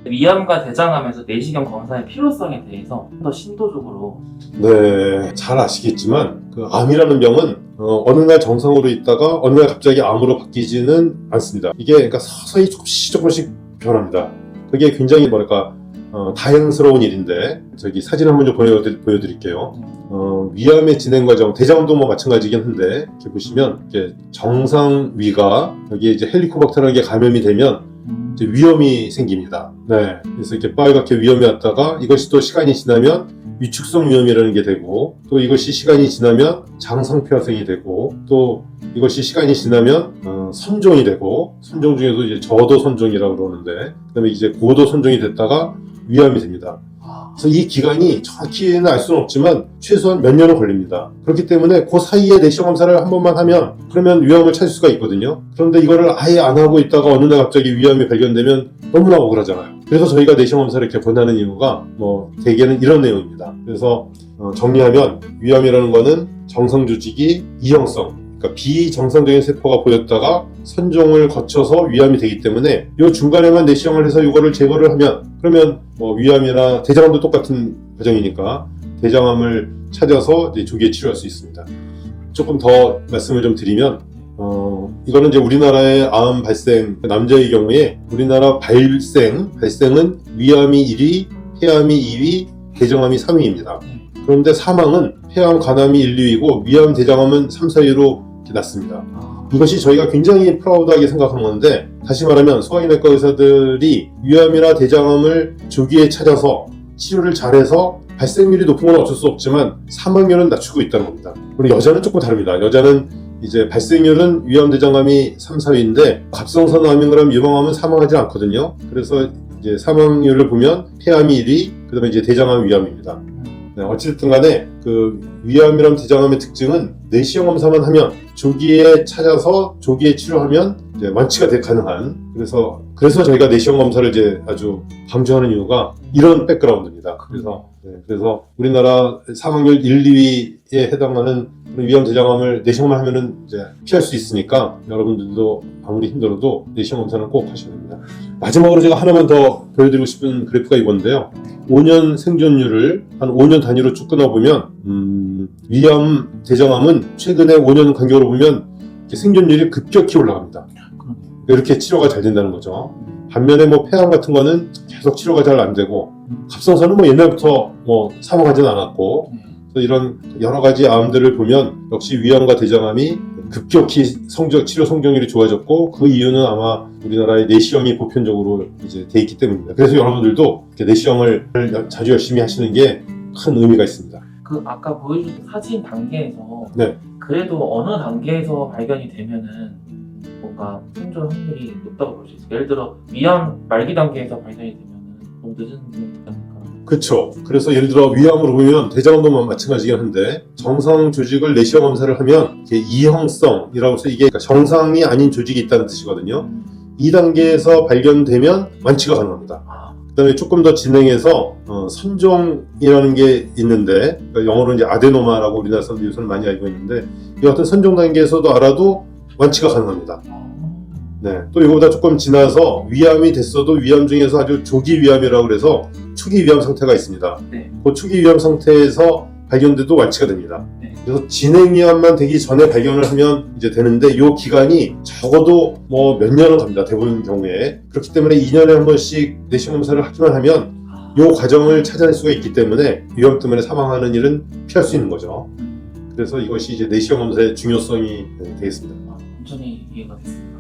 위암과 대장암에서 내시경 검사의 필요성에 대해서 좀 더 심도적으로. 네, 잘 아시겠지만 그 암이라는 병은 어느 날 정상으로 있다가 어느 날 갑자기 암으로 바뀌지는 않습니다. 이게 그러니까 서서히 조금씩 변합니다. 그게 굉장히 다행스러운 일인데, 저기 사진 한번 좀 보여드릴게요. 위암의 진행 과정, 대장암도 뭐 마찬가지긴 한데, 이렇게 보시면 이렇게 정상 위가 여기에 이제 헬리코박터라는 게 감염이 되면 이제 위염이 생깁니다. 네, 그래서 이렇게 빨갛게 위염이 왔다가 이것이 또 시간이 지나면 위축성 위염이라는 게 되고, 또 이것이 시간이 지나면 장성폐화성이 되고, 또 이것이 시간이 지나면 선종이 되고, 선종 중에도 이제 저도 선종이라고 그러는데, 그다음에 이제 고도 선종이 됐다가 위암이 됩니다. 그래서 이 기간이 정확히는 알 수는 없지만 최소한 몇 년은 걸립니다. 그렇기 때문에 그 사이에 내시경 검사를 한 번만 하면 그러면 위암을 찾을 수가 있거든요. 그런데 이거를 아예 안 하고 있다가 어느 날 갑자기 위암이 발견되면 너무나 억울하잖아요. 그래서 저희가 내시경 검사를 이렇게 권하는 이유가 대개는 이런 내용입니다. 그래서 정리하면 위암이라는 거는 정상 조직이 이형성, 그러니까 비정상적인 세포가 보였다가 선종을 거쳐서 위암이 되기 때문에 이 중간에만 내시경을 해서 이거를 제거를 하면, 그러면 위암이나 대장암도 똑같은 과정이니까 대장암을 찾아서 이제 조기에 치료할 수 있습니다. 조금 더 말씀을 좀 드리면, 이거는 이제 우리나라의 암 발생, 남자의 경우에 우리나라 발생은 위암이 1위, 폐암이 2위, 대장암이 3위입니다. 그런데 사망은 폐암, 간암이 1, 2위고 위암, 대장암은 3, 4위로 났습니다. 이것이 저희가 굉장히 프라우드하게 생각한 건데, 다시 말하면 소아기내과 의사들이 위암이나 대장암을 조기에 찾아서 치료를 잘해서 발생률이 높은 건 어쩔 수 없지만 사망률은 낮추고 있다는 겁니다. 그리고 여자는 조금 다릅니다. 여자는 이제 발생률은 위암, 대장암이 3, 4위인데 갑상선 암인 거랑 유방암은 사망하지 않거든요. 그래서 이제 사망률을 보면 폐암이 1위, 그 다음에 이제 대장암, 위암입니다. 네, 어쨌든 간에 그 위암이랑 대장암의 특징은 내시경 검사만 하면 조기에 찾아서 조기에 치료하면 이제 완치가 가능한, 그래서 저희가 내시경 검사를 이제 아주 강조하는 이유가 이런 백그라운드입니다. 그래서 우리나라 사망률 1, 2위에 해당하는 위암, 대장암을 내시경만 하면은 이제 피할 수 있으니까 여러분들도 아무리 힘들어도 내시경 검사는 꼭 하셔야 됩니다. 마지막으로 제가 하나만 더 보여드리고 싶은 그래프가 이건데요. 5년 생존율을 한 5년 단위로 쭉 끊어보면 위암, 대장암은 최근에 5년 간격으로 보면 생존율이 급격히 올라갑니다. 이렇게 치료가 잘 된다는 거죠. 반면에 폐암 같은 거는 계속 치료가 잘 안 되고, 갑상선은 옛날부터 사망하지는 않았고, 이런 여러 가지 암들을 보면 역시 위암과 대장암이 급격히 치료 성공률이 좋아졌고, 그 이유는 아마 우리나라의 내시경이 보편적으로 이제 돼 있기 때문입니다. 그래서 여러분들도 내시경을 자주 열심히 하시는 게 큰 의미가 있습니다. 그 아까 보여준 사진 단계에서 네. 그래도 어느 단계에서 발견이 되면은 뭔가 생존 확률이 높다고 볼 수 있어요. 예를 들어 위암 말기 단계에서 발견이 되면은 너무 늦은 거니까. 그렇죠. 그래서 예를 들어 위암으로 보면 대장암도 마찬가지긴 한데, 정상 조직을 내시경 검사를 하면 이게 이형성이라고 해서 이게 정상이 아닌 조직이 있다는 뜻이거든요. 이 단계에서 발견되면 완치가 가능합니다. 그 다음에 조금 더 진행해서 선종이라는 게 있는데, 그러니까 영어로 이제 아데노마라고 우리나라 사람들이 요새는 많이 알고 있는데, 이 같은 선종 단계에서도 알아도 완치가 가능합니다. 네, 또 이거보다 조금 지나서 위암이 됐어도 위암 중에서 아주 조기 위암이라고 그래서 초기 위암 상태가 있습니다. 네. 그 초기 위암 상태에서 발견돼도 완치가 됩니다. 네. 그래서 진행 위암만 되기 전에 발견을 하면 이제 되는데, 이 기간이 적어도 몇 년은 갑니다. 대부분 경우에. 그렇기 때문에 2년에 한 번씩 내시경 검사를 하기만 하면 이 과정을 찾아낼 수가 있기 때문에 위암 때문에 사망하는 일은 피할 수 있는 거죠. 그래서 이것이 이제 내시경 검사의 중요성이 되겠습니다. 완전히 이해가 됐습니다.